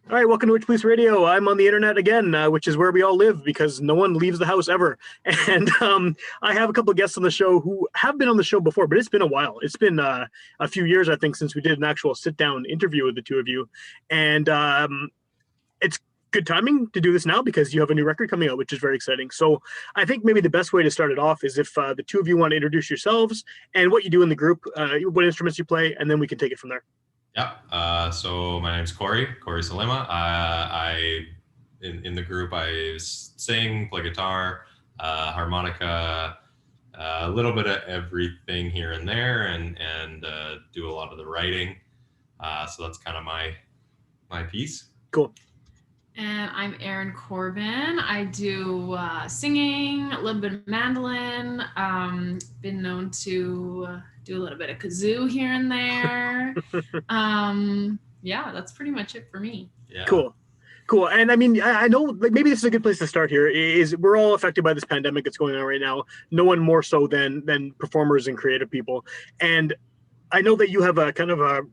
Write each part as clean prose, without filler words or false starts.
All right, welcome to Witchpolice Radio. I'm on the internet again, which is where we all live because no one leaves the house ever. And I have a couple of guests on the show who have been on the show before, but it's been a while. It's been a few years, I think, since we did an actual sit-down interview with the two of you. And it's good timing to do this now because you have a new record coming out, which is very exciting. So I think maybe the best way to start it off is if the two of you want to introduce yourselves and what you do in the group, what instruments you play, and then we can take it from there. Yeah. So my name's Corey Salima. In the group, I sing, play guitar, harmonica, a little bit of everything here and there, and do a lot of the writing. So that's kind of my piece. Cool. And I'm Erin Corbin. I do singing, a little bit of mandolin. Been known to do a little bit of kazoo here and there. Yeah, that's pretty much it for me. Yeah. Cool. And I mean, I know like maybe this is a good place to start here. Is we're all affected by this pandemic that's going on right now. No one more so than performers and creative people. And I know that you have a kind of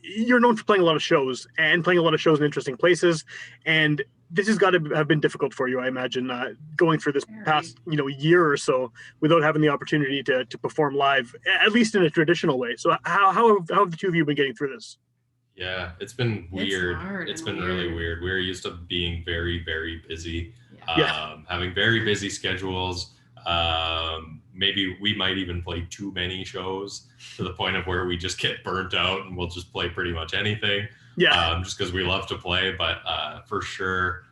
you're known for playing a lot of shows and playing a lot of shows in interesting places. And this has got to have been difficult for you, I imagine, going through this past, year or so without having the opportunity to perform live, at least in a traditional way. So how have the two of you been getting through this? Yeah, it's been weird. It's been really weird. We're used to being very, very busy, having very busy schedules. Maybe we might even play too many shows to the point of where we just get burnt out and we'll just play pretty much anything. Just because we love to play. But for sure,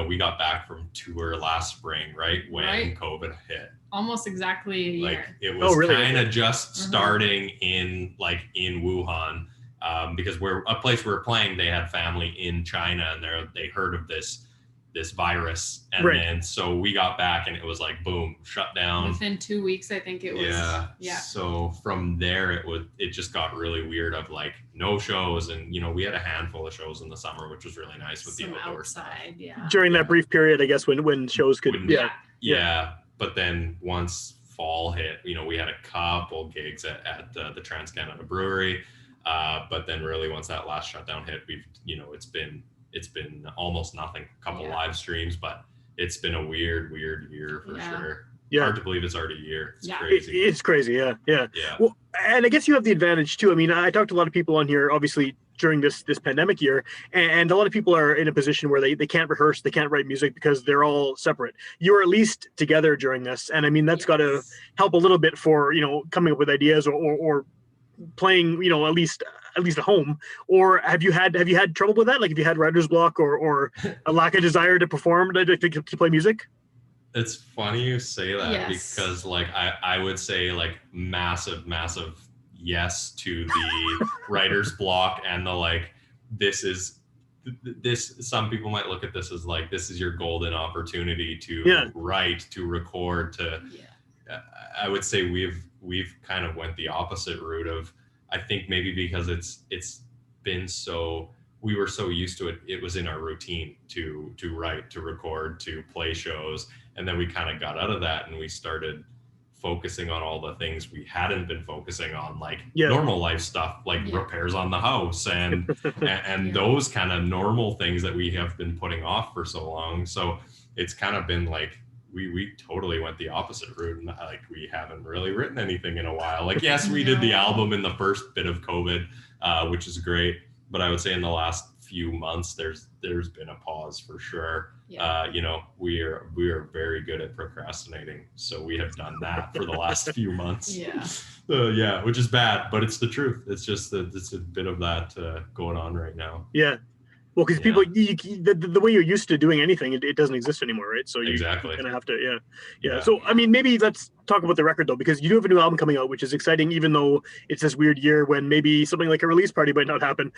we got back from tour last spring, right when COVID hit. Almost exactly a year. Like it was kind of just starting in Wuhan, because a place we were playing, they had family in China and they heard of this virus, and then so we got back and it was like boom, shut down within 2 weeks. I think it was. Yeah. So from there it just got really weird of like no shows, and we had a handful of shows in the summer, which was really nice with some the outdoor outside stuff. During that brief period, I guess when shows could But then once fall hit, we had a couple gigs at the Trans-Canada Brewery, but then really once that last shutdown hit, we've it's been almost nothing. A couple live streams, but it's been a weird year for sure. Yeah. Hard to believe it's already a year. It's crazy. It's crazy. Yeah. Well, and I guess you have the advantage too. I mean, I talked to a lot of people on here, obviously during this pandemic year, and a lot of people are in a position where they can't rehearse, they can't write music because they're all separate. You're at least together during this, and I mean that's got to help a little bit for coming up with ideas or playing at least at home. Or have you had trouble with that? Like, have you had writer's block or a lack of desire to perform to play music? It's funny you say that because like I would say like massive yes to the writer's block and the like this some people might look at this as like this is your golden opportunity to write, to record, I would say we've kind of went the opposite route of, I think maybe because it's been so, we were so used to it. It was in our routine to write, to record, to play shows. And then we kind of got out of that and we started focusing on all the things we hadn't been focusing on, like normal life stuff, like repairs on the house and those kind of normal things that we have been putting off for so long. So it's kind of been like, we totally went the opposite route, and like we haven't really written anything in a while. Like yes, we did the album in the first bit of COVID, which is great, but I would say in the last few months there's been a pause for sure. We are very good at procrastinating, so we have done that for the last few months. Which is bad, but it's the truth. It's just that it's a bit of that going on right now. Well, because people, the way you're used to doing anything, it doesn't exist anymore, right? So you kind of have to, So, I mean, maybe let's talk about the record, though, because you do have a new album coming out, which is exciting, even though it's this weird year when maybe something like a release party might not happen.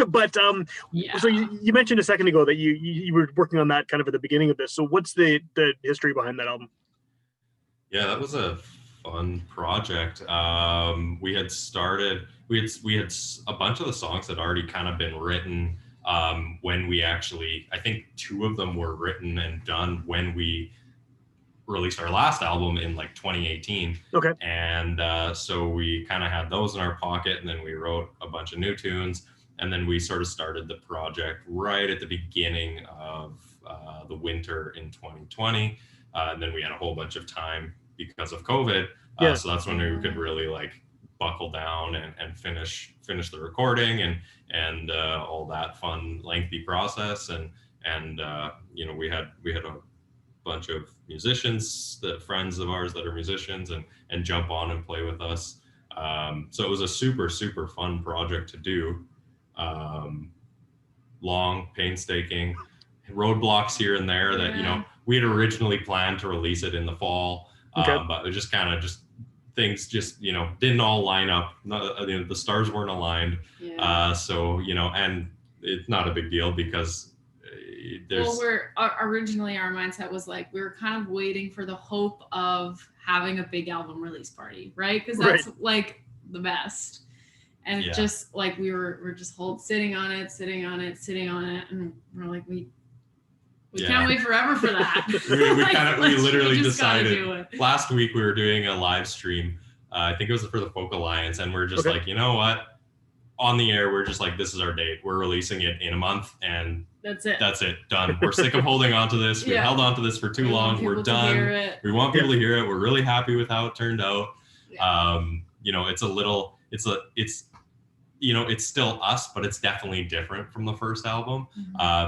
But so you mentioned a second ago that you were working on that kind of at the beginning of this. So what's the history behind that album? Yeah, that was a fun project. We had a bunch of the songs that had already kind of been written when we actually, I think 2 of them were written and done when we released our last album in like 2018. Okay. And so we kind of had those in our pocket, and then we wrote a bunch of new tunes. And then we sort of started the project right at the beginning of the winter in 2020. And then we had a whole bunch of time because of COVID. So that's when we could really like buckle down and finish the recording and all that fun, lengthy process. And you know, we had a bunch of musicians, friends of ours that are musicians, and jump on and play with us. So it was a super, super fun project to do. Long, painstaking, roadblocks here and there that, you know, we had originally planned to release it in the fall, but it just kind of things just, you know, didn't all line up. The stars weren't aligned. So, you know, and it's not a big deal because originally our mindset was like, we were kind of waiting for the hope of having a big album release party, right? Because that's like the best. And it just like we're just sitting on it, and we're like, we can't wait forever for that. we literally decided last week we were doing a live stream. I think it was for the Folk Alliance, and we're just like, you know what? On the air, we're just like, this is our date. We're releasing it in a month, and that's it. Done. We're sick of holding on to this. We've held on to this for too long. We're done. We want people to hear it. We're really happy with how it turned out. You know, you know, it's still us, but it's definitely different from the first album.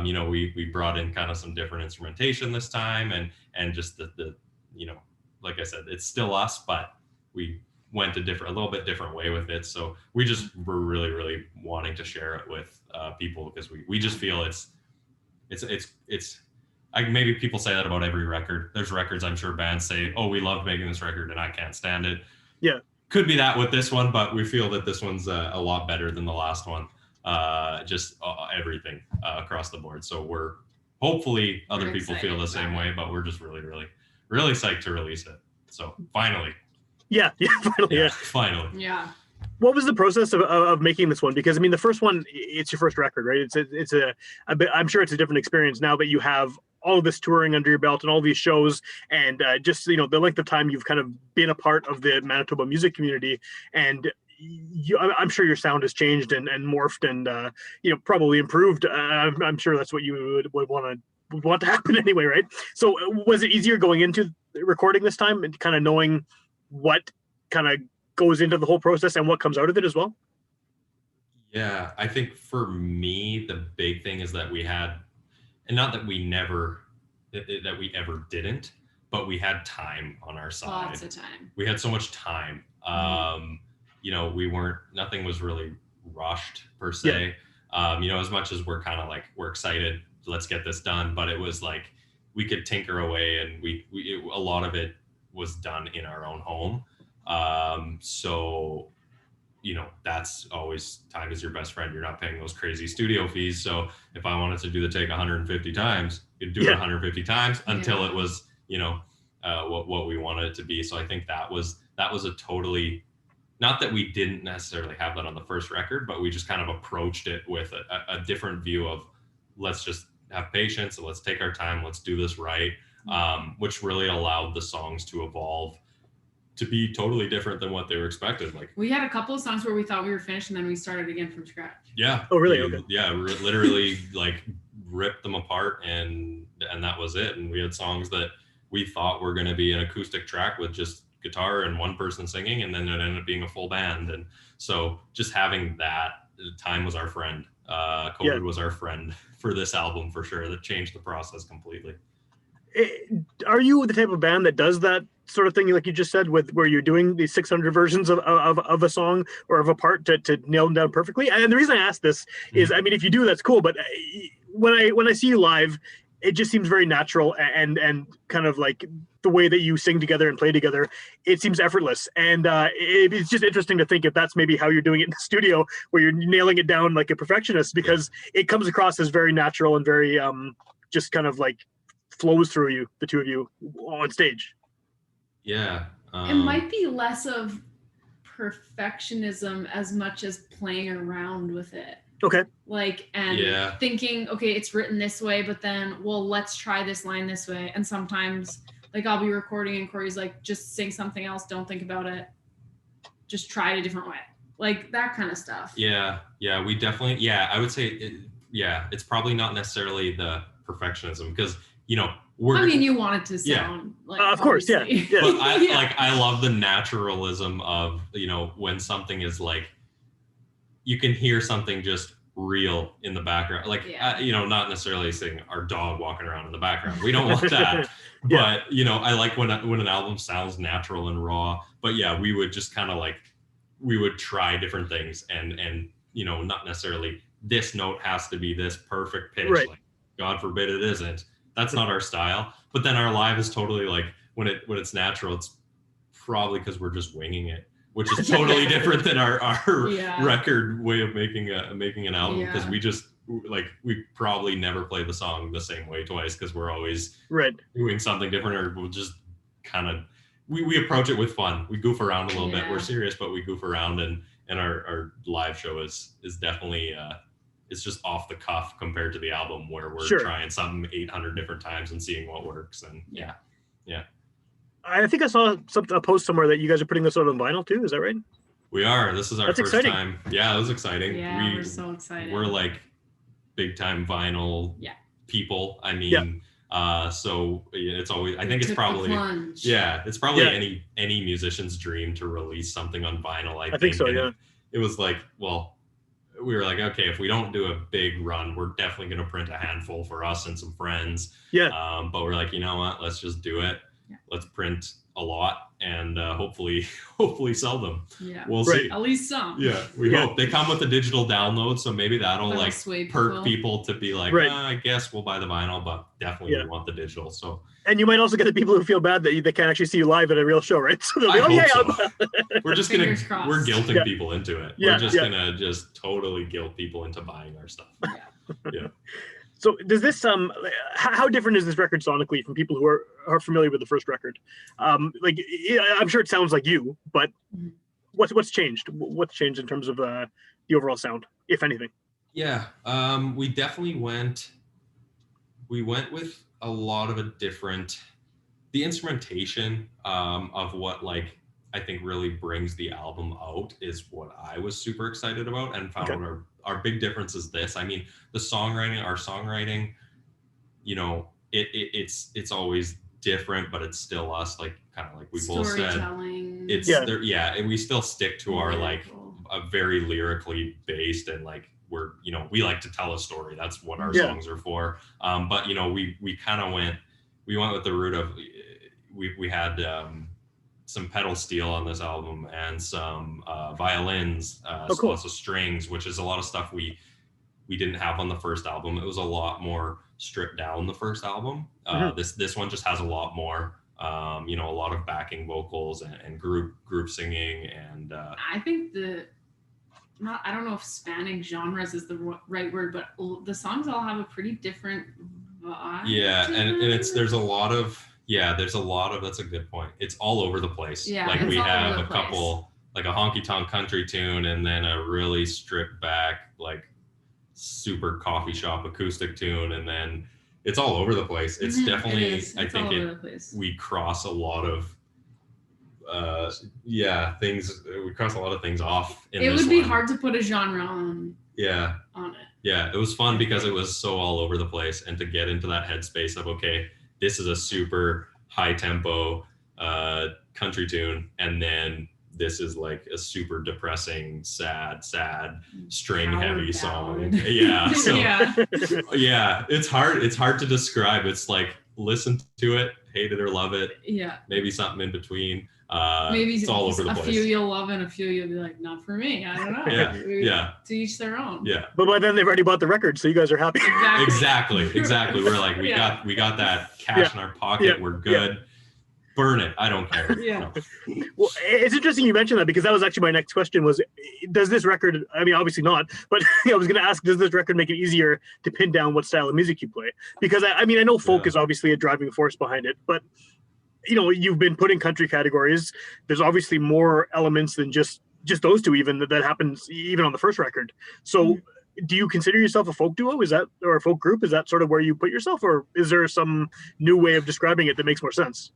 You know, we brought in kind of some different instrumentation this time, and just the you know, like I said, it's still us, but we went a little bit different way with it. So we just were really, really wanting to share it with people, because we just feel it's maybe people say that about every record. There's records I'm sure bands say, oh, we love making this record and I can't stand it. Could be that with this one, but we feel that this one's a lot better than the last one. Just everything across the board. So we're hopefully other people feel the same way, but we're just really, really, really psyched to release it. So finally. Finally. What was the process of making this one? Because I mean, the first one, it's your first record, right? It's a bit, I'm sure it's a different experience now that you have all of this touring under your belt and all these shows, and just, you know, the length of time you've kind of been a part of the Manitoba music community, and I'm sure your sound has changed and morphed and you know, probably improved. I'm sure that's what you would want to happen anyway, right? So was it easier going into recording this time and kind of knowing what kind of goes into the whole process and what comes out of it as well? Yeah, I think for me, the big thing is that we had, and not that we ever didn't, but we had time on our side. Lots of time. We had so much time. You know, nothing was really rushed per se. You know, as much as we're kind of like, we're excited, let's get this done. But it was like, we could tinker away, and a lot of it was done in our own home. So, you know, that's always, time is your best friend. You're not paying those crazy studio fees. So if I wanted to do the take 150 times, you'd do it 150 times until it was, you know, what we wanted it to be. So I think that was a totally, not that we didn't necessarily have that on the first record, but we just kind of approached it with a different view of, let's just have patience and let's take our time. Let's do this right. Which really allowed the songs to evolve to be totally different than what they were expected. Like, we had a couple of songs where we thought we were finished and then we started again from scratch. Yeah. Oh, really? Okay. Yeah, literally like ripped them apart, and that was it. And we had songs that we thought were going to be an acoustic track with just guitar and one person singing, and then it ended up being a full band. And so just having that time was our friend. COVID was our friend for this album for sure. That changed the process completely. Are you the type of band that does that sort of thing, like you just said, with where you're doing these 600 versions of a song or of a part to nail them down perfectly? And the reason I ask this is, I mean, if you do, that's cool. But when I see you live, it just seems very natural and kind of like the way that you sing together and play together, it seems effortless. And it's just interesting to think if that's maybe how you're doing it in the studio, where you're nailing it down like a perfectionist, because it comes across as very natural and very just kind of like flows through you, the two of you on stage. Yeah. It might be less of perfectionism as much as playing around with it. Okay. Like, and thinking, okay, it's written this way, but then, well, let's try this line this way. And sometimes, like, I'll be recording and Corey's like, just sing something else. Don't think about it. Just try it a different way. like that kind of stuff. Yeah, we definitely, I would say, it's probably not necessarily the perfectionism because, I mean, you want it to sound like, of course, yeah. But I love the naturalism of, when something is like, you can hear something just real in the background, like, not necessarily saying our dog walking around in the background. We don't want that. But, I like when an album sounds natural and raw, but we would just kind of like, we would try different things and not necessarily this note has to be this perfect pitch. Right. Like, God forbid it isn't. That's not our style. But then our live is totally like, when it's natural, it's probably because we're just winging it, which is totally different than our record way of making an album, because we just like, we probably never play the song the same way twice because we're always doing something different, or we'll just kind of we approach it with fun. We goof around a little bit. We're serious, but we goof around, and our live show is definitely it's just off the cuff compared to the album where we're trying something 800 different times and seeing what works. And I think I saw a post somewhere that you guys are putting this out on vinyl too. Is that right? We are. This is our first time. Yeah, it was exciting. Yeah, we're so excited. We're like big time vinyl people. I mean, so it's always, I think it's probably, it's probably any musician's dream to release something on vinyl. I think so. And it was like, well, we were like, okay, if we don't do a big run, we're definitely going to print a handful for us and some friends. But we're like, you know what? Let's just do it. Let's print a lot and hopefully sell them. We'll see. At least some. We hope. They come with a digital download, so maybe that'll like perk people to be like, I guess we'll buy the vinyl, but definitely we want the digital. So, and you might also get the people who feel bad that they can't actually see you live at a real show, right? So they'll be, we're just we're guilting people into it. We're just gonna just totally guilt people into buying our stuff. So does this how different is this record sonically from people who are familiar with the first record? Like, I'm sure it sounds like you, but what's changed? What's changed in terms of the overall sound, if anything? We definitely went with a lot of the instrumentation of what, like, I think really brings the album out is what I was super excited about, and found out our big difference is this. I mean, our songwriting, it's always different, but it's still us, like, kind of like we both said. It's and we still stick to our like a very lyrically based, and like we like to tell a story. That's what our songs are for. But we kind of went with the route of we had some pedal steel on this album and some violins, lots of strings, which is a lot of stuff we didn't have on the first album. It was a lot more stripped down the first album. This one just has a lot more, a lot of backing vocals and group singing, and I think I don't know if spanning genres is the right word, but the songs all have a pretty different vibe. There's a lot of that's a good point. It's all over the place. Like, we have a couple, like a honky tonk country tune, and then a really stripped back, like, super coffee shop acoustic tune, and then it's all over the place. It's definitely, I think we cross a lot of things. We cross a lot of things off in it would be hard to put a genre on it. It was fun because it was so all over the place, and to get into that headspace of, okay, this is a super high tempo country tune, and then this is like a super depressing, sad, string heavy song. It's hard to describe. It's like, listen to it, hate it or love it. Maybe something in between. Maybe it's all over the place. A few you'll love and a few you'll be like, not for me. I don't know. To each their own. But by then they've already bought the record, so you guys are happy. Exactly. We're like, we got that cash in our pocket. We're good. Burn it. I don't care. Well, it's interesting you mentioned that, because that was actually my next question was, does this record, I mean, obviously not, but I was going to ask, does this record make it easier to pin down what style of music you play? Because I mean, I know folk is obviously a driving force behind it, but you've been put in country categories. There's obviously more elements than just those two, even that happens even on the first record. So do you consider yourself a folk duo? Or a folk group? Is that sort of where you put yourself, or is there some new way of describing it that makes more sense?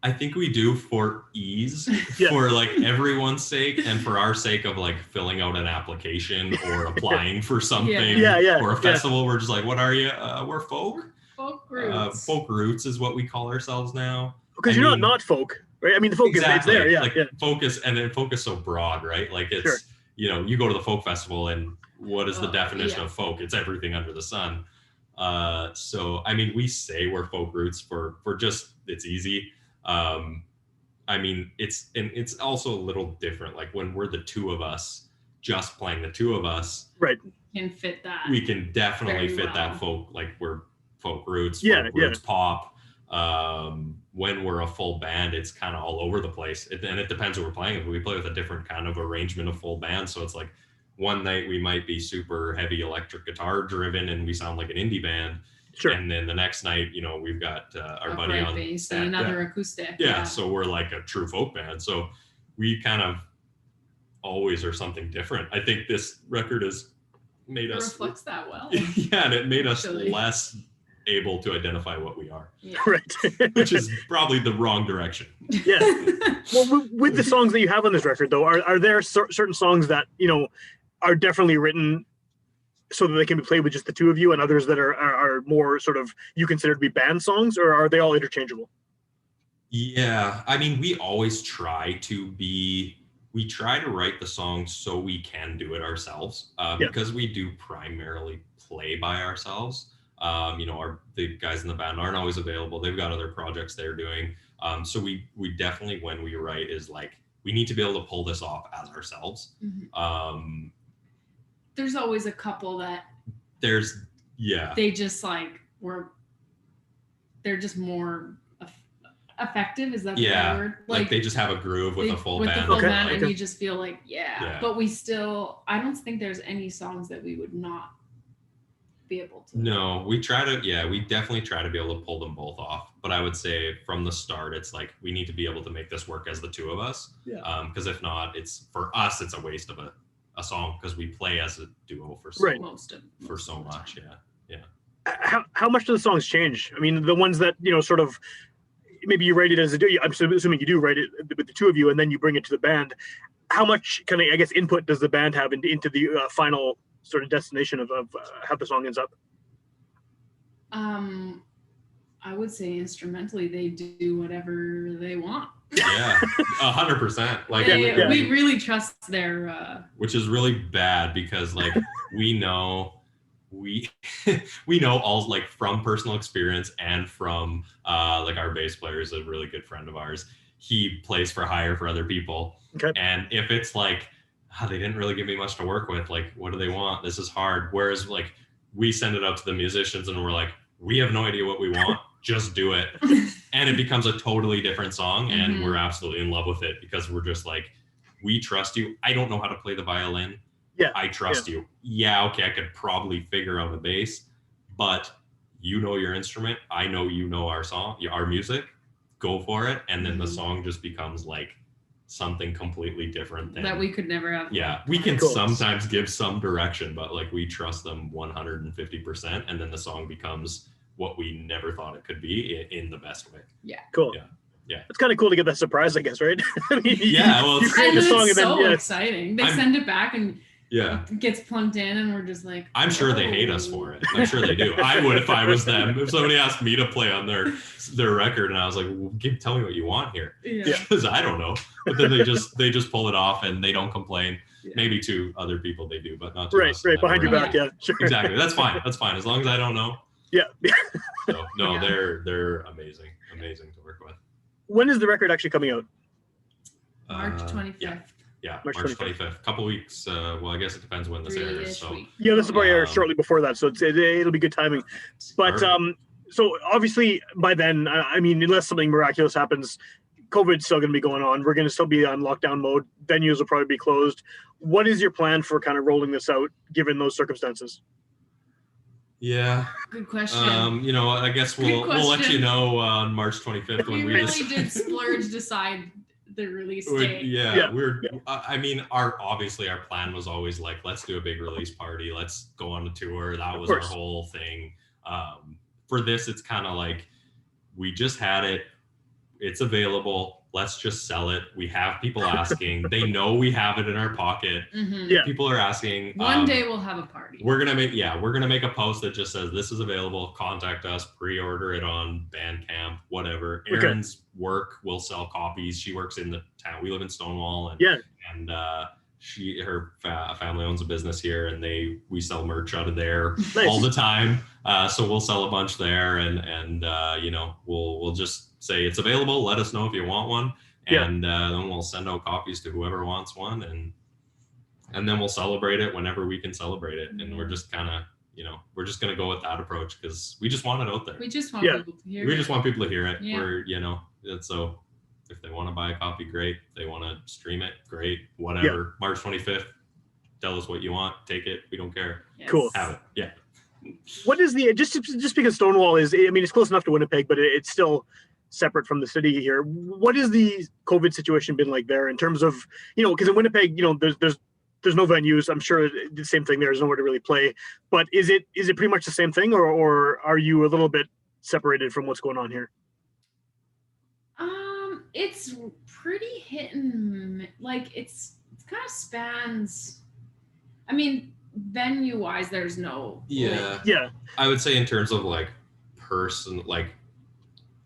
I think we do for ease, Yeah. for like everyone's sake, and for our sake of like filling out an application or applying for something or a festival. We're just like, what are you? We're folk. Folk roots. Folk roots is what we call ourselves now. Because you're not folk, right? I mean, the folk is it's there, yeah. Like focus, and then folk is so broad, right? Like it's you go to the folk festival, and what is the definition of folk? It's everything under the sun. So I mean, we say we're folk roots for just it's easy. I mean, it's also a little different. Like when we're the two of us, just playing the two of us, right? Can fit that. We can definitely fit that folk. Like we're folk roots, folk roots pop. When we're a full band, it's kind of all over the place. And it depends what we're playing. If we play with a different kind of arrangement of full band, so it's like one night we might be super heavy electric guitar driven, and we sound like an indie band. Sure. And then the next night, we've got our buddy on bass and another acoustic. Yeah, so we're like a true folk band. So we kind of always are something different. I think this record has made us reflects that well. Yeah, and it made us less able to identify what we are. Yeah. Right. Which is probably the wrong direction. Yeah. Well, with the songs that you have on this record, though, are there certain songs that are definitely written so that they can be played with just the two of you, and others that are more sort of you consider to be band songs, or are they all interchangeable? Yeah, I mean, we always try to write the songs so we can do it ourselves, because we do primarily play by ourselves. The guys in the band aren't always available. They've got other projects they're doing. So we definitely, when we write, is like, we need to be able to pull this off as ourselves. Mm-hmm. There's always a couple that they just they're just more effective. Is that the word? Like they just have a groove with a full band. The full band, and you just feel like, but we still, I don't think there's any songs that we would not be able to. No, we definitely try to be able to pull them both off. But I would say from the start, it's like, we need to be able to make this work as the two of us. Yeah. Because if not, for us, it's a waste of a song, because we play as a duo for so much. Yeah. How much do the songs change? I mean, the ones that sort of maybe you write it as a duo. I'm assuming you do write it with the two of you, and then you bring it to the band. How much kind of, I guess, input does the band have into the final sort of destination of how the song ends up? I would say instrumentally they do whatever they want. Yeah, 100%. Like we really trust their which is really bad, because like we know all, like, from personal experience and from like our bass player is a really good friend of ours. He plays for hire for other people. Okay. And if it's like, they didn't really give me much to work with, like, what do they want? This is hard. Whereas like we send it out to the musicians and we're like, we have no idea what we want. Just do it. And it becomes a totally different song. And mm-hmm. we're absolutely in love with it, because we're just like, we trust you. I don't know how to play the violin. Yeah. I trust you. Yeah. Okay. I could probably figure out a bass, but you know your instrument. I know you know our song, our music. Go for it. And then mm-hmm. the song just becomes like something completely different that we could never have. Yeah. We can sometimes give some direction, but like we trust them 150%. And then the song becomes what we never thought it could be in the best way. Yeah. Cool. Yeah. It's kind of cool to get that surprise, I guess, right? I mean, you create a song and then so exciting. They send it back and it gets plunked in, and we're just like, I'm sure they hate us for it. I'm sure they do. I would if I was them. If somebody asked me to play on their record, and I was like, well, tell me what you want here, because I don't know. But then they just pull it off, and they don't complain. Yeah. Maybe to other people they do, but not to us. Right, behind your back, sure. Exactly. That's fine. As long as I don't know. Yeah. So, no, they're amazing to work with. When is the record actually coming out? March 25th. Yeah, March 25th. Couple weeks. Well, I guess it depends when this airs. So yeah, this will probably air shortly before that, so it'll be good timing. But so obviously by then, I mean, unless something miraculous happens, COVID's still going to be going on. We're going to still be on lockdown mode. Venues will probably be closed. What is your plan for kind of rolling this out, given those circumstances? Yeah. Good question. I guess we'll let you know on March 25th when we really did splurge decide the release date. I mean, our plan was always like, let's do a big release party. Let's go on a tour. That was our whole thing. For this, it's kind of like, we just had it. it's available. Let's just sell it. We have people asking. They know we have it in our pocket. Yeah. People are asking. One day we'll have a party. We're gonna make a post that just says this is available. Contact us. Pre-order it on Bandcamp. Whatever. Erin's work will sell copies. She works in the town. We live in Stonewall, and her family owns a business here, and we sell merch out of there all the time. So we'll sell a bunch there, and we'll just say it's available. Let us know if you want one, and then we'll send out copies to whoever wants one, and then we'll celebrate it whenever we can celebrate it. And we're just kind of, we're just gonna go with that approach because we just want it out there. We just want people to hear it. We just want people to hear it. Yeah. So if they want to buy a copy, great. If they want to stream it, great. Whatever. March 25th. Tell us what you want. Take it. We don't care. Yes. Cool. Have it. Yeah. What is the just because Stonewall is, I mean, it's close enough to Winnipeg, but it's still separate from the city here. What is the COVID situation been like there in terms of, because in Winnipeg, there's no venues. I'm sure the same thing. There's nowhere to really play. But is it pretty much the same thing, or are you a little bit separated from what's going on here? It's pretty hit and like it's kind of spans. I mean, venue wise, there's no. Yeah. I would say in terms of like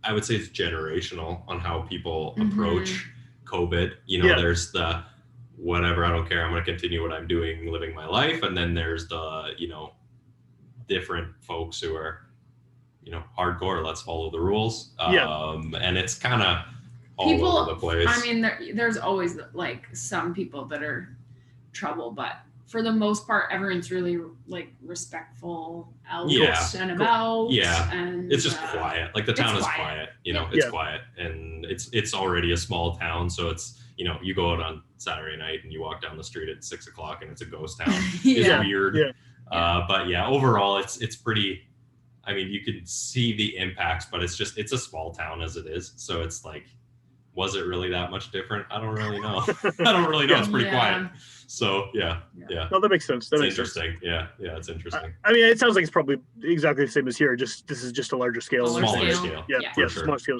I would say it's generational on how people approach COVID. There's the whatever, I don't care, I'm going to continue what I'm doing, living my life. And then there's the, different folks who are, hardcore, let's follow the rules. And it's kind of all over the place. I mean, there's always like some people that are trouble, but for the most part, everyone's really like respectful out and about. Yeah. And it's just quiet. Like the town is quiet, it's quiet, and it's already a small town. So it's, you go out on Saturday night and you walk down the street at 6:00 and it's a ghost town. It's weird. But overall it's pretty, I mean, you can see the impacts, but it's a small town as it is. So it's like, was it really that much different? I don't really know. It's pretty quiet. So yeah. No, that makes sense. It's interesting. Yeah, it's interesting. I mean, it sounds like it's probably exactly the same as here. Just this is just a larger scale. Smaller scale. Yeah, smaller scale.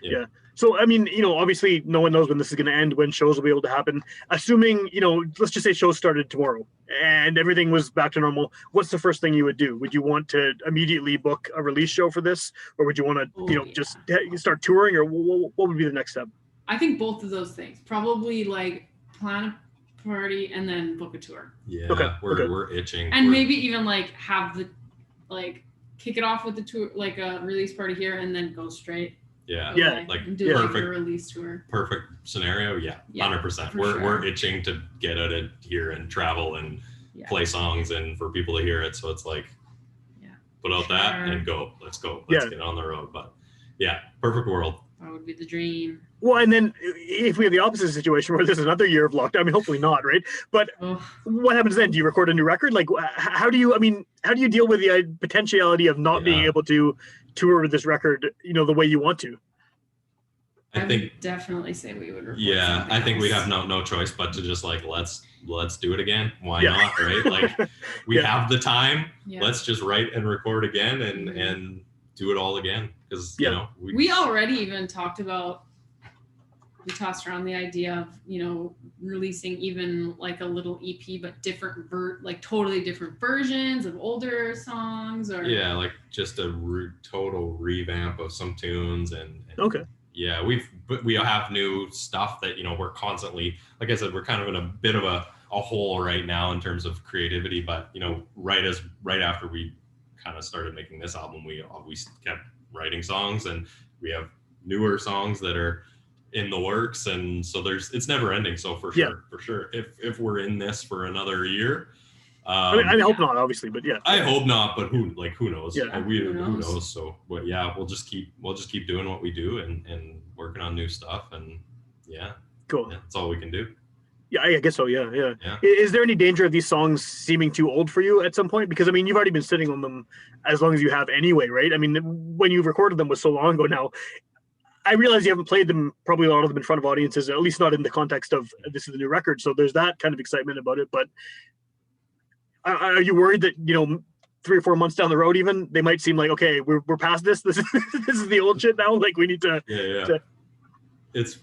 Yeah. So I mean, obviously, no one knows when this is going to end, when shows will be able to happen. Assuming, let's just say shows started tomorrow and everything was back to normal. What's the first thing you would do? Would you want to immediately book a release show for this, or would you want to, just start touring, or what would be the next step? I think both of those things. Probably like plan a party and then book a tour. Yeah. Okay. We're itching. And maybe even like have the kick it off with the tour, like a release party here, and then go straight. Like do perfect like a release tour. Perfect scenario. 100%. We're itching to get out of here and travel and play songs and for people to hear it. So it's like, put out that and go. Let's go. Let's get on the road. But perfect world. That would be the dream. Well, and then if we have the opposite situation where there's another year of lockdown, I mean, hopefully not, right? But what happens then? Do you record a new record? Like, how do you deal with the potentiality of not being able to tour with this record, the way you want to? I think definitely say we would record I think we'd have no choice but to just like, let's do it again. Why not, right? Like we have the time. Let's just write and record again and do it all again. Because we already even talked about, we tossed around the idea of releasing even like a little EP, but different totally different versions of older songs, or like just a total revamp of some tunes and okay. Yeah, we have new stuff that we're constantly, like I said, we're kind of in a bit of a hole right now in terms of creativity, but right after we kind of started making this album, we kept writing songs, and we have newer songs that are in the works, and so it's never ending. So for sure, if we're in this for another year, I hope not, obviously, but I hope not, but who knows? Who knows? So, but we'll just keep doing what we do and working on new stuff, and cool. That's all we can do. Yeah, I guess so. Yeah. Is there any danger of these songs seeming too old for you at some point? Because I mean, you've already been sitting on them as long as you have anyway, right? I mean, when you recorded them was so long ago now. I realize you haven't played them, probably a lot of them in front of audiences, at least not in the context of this is the new record. So there's that kind of excitement about it. But are you worried that 3 or 4 months down the road, even they might seem like, okay, we're past this. This is the old shit now. Like we need to. it's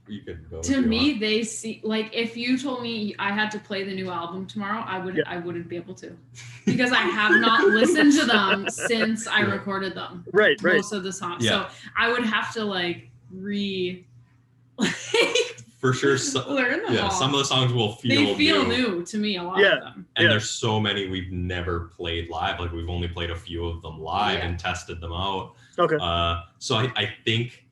you could go. To me, they see, like, if you told me I had to play the new album tomorrow, I wouldn't be able to, because I have not listened to them since I recorded them. Right. Most of the songs. Yeah. So I would have to like for sure. Learn them all. Some of the songs will feel new to me, a lot of them. And there's so many we've never played live. Like we've only played a few of them live and tested them out. Okay. So I think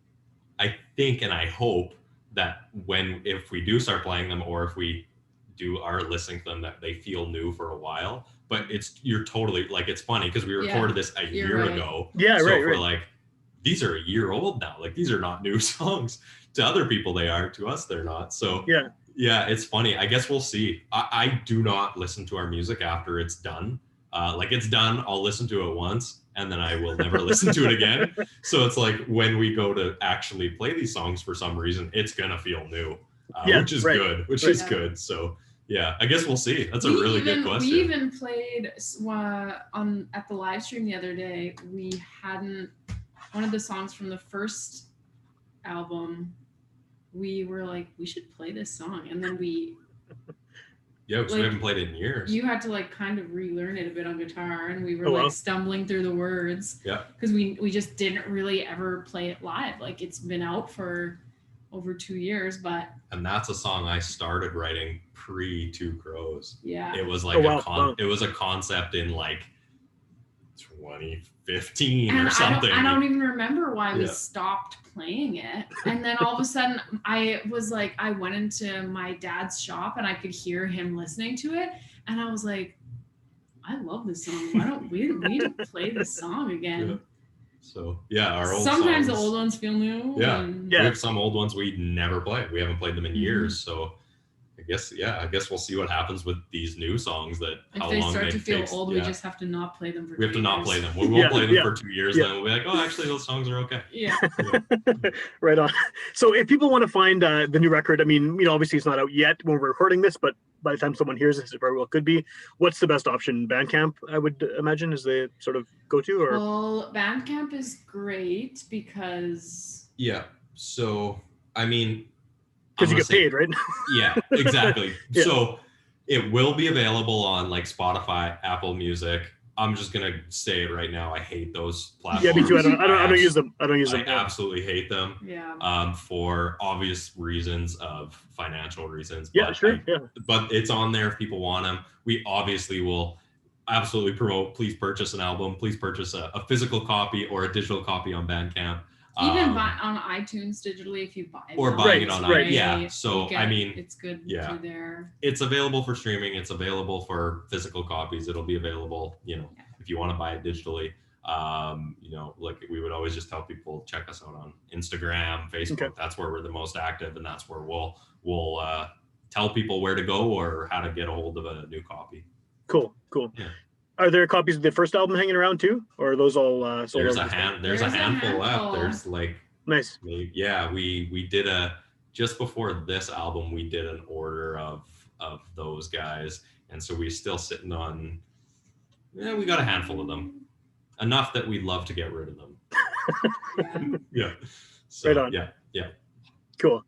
and I hope that if we do start playing them, or if we are listening to them, that they feel new for a while. But you're totally, like, it's funny because we recorded this a year ago. Yeah, so right. We're like, these are a year old now. Like, these are not new songs. To other people they are, to us they're not. So yeah, it's funny. I guess we'll see. I do not listen to our music after it's done. Like, it's done, I'll listen to it once, and then I will never listen to it again. So it's like when we go to actually play these songs, for some reason, it's gonna feel new, which is good. Is good. So yeah, I guess we'll see. That's a really good question. We even played at the live stream the other day. We hadn't, one of the songs from the first album, we were like, we should play this song, and then because we haven't played it in years. You had to like kind of relearn it a bit on guitar, and we were stumbling through the words. Yeah. Because we just didn't really ever play it live. Like, it's been out for over 2 years, but. And that's a song I started writing pre Two Crows. Yeah. It was like it was a concept in like 2015 or something. I don't even remember why we stopped playing it. And then all of a sudden I went into my dad's shop and I could hear him listening to it. And I was like, I love this song. Why don't we need to play this song again? Yeah. So our old sometimes songs, the old ones feel new. Yeah. We have some old ones we never played. We haven't played them in years. So I guess we'll see what happens with these new songs. That if how they long start they to feel take, old, we just have to not play them for 2 years. We have to not play them. We won't play them for 2 years. Then we'll be like, oh, actually, those songs are okay. Yeah. Right on. So if people want to find the new record, I mean, obviously it's not out yet when we're recording this, but by the time someone hears this, it very well could be. What's the best option? Bandcamp, I would imagine, is the sort of go-to, or? Well, Bandcamp is great because. Yeah. So I mean. Because you get paid, right? Yeah, exactly. So it will be available on like Spotify, Apple Music. I'm just gonna say it right now. I hate those platforms. Yeah, me too. I don't use them. I absolutely hate them. Yeah. For obvious reasons of financial reasons. Yeah, but sure. But it's on there if people want them. We obviously will absolutely promote. Please purchase an album. Please purchase a physical copy or a digital copy on Bandcamp. Even buy on iTunes digitally if you buy it. Or buying it on iTunes. Yeah. So I mean, it's good through there. It's available for streaming. It's available for physical copies. It'll be available, if you want to buy it digitally. Like we would always just tell people, check us out on Instagram, Facebook. Okay. That's where we're the most active, and that's where we'll tell people where to go or how to get a hold of a new copy. Cool. Yeah. Are there copies of the first album hanging around too, or are those all sold? There's a handful left. There's like nice. We did just before this album, we did an order of those guys, and so we're still sitting on. Yeah, we got a handful of them, enough that we'd love to get rid of them. Yeah. So, right on. Yeah. Cool.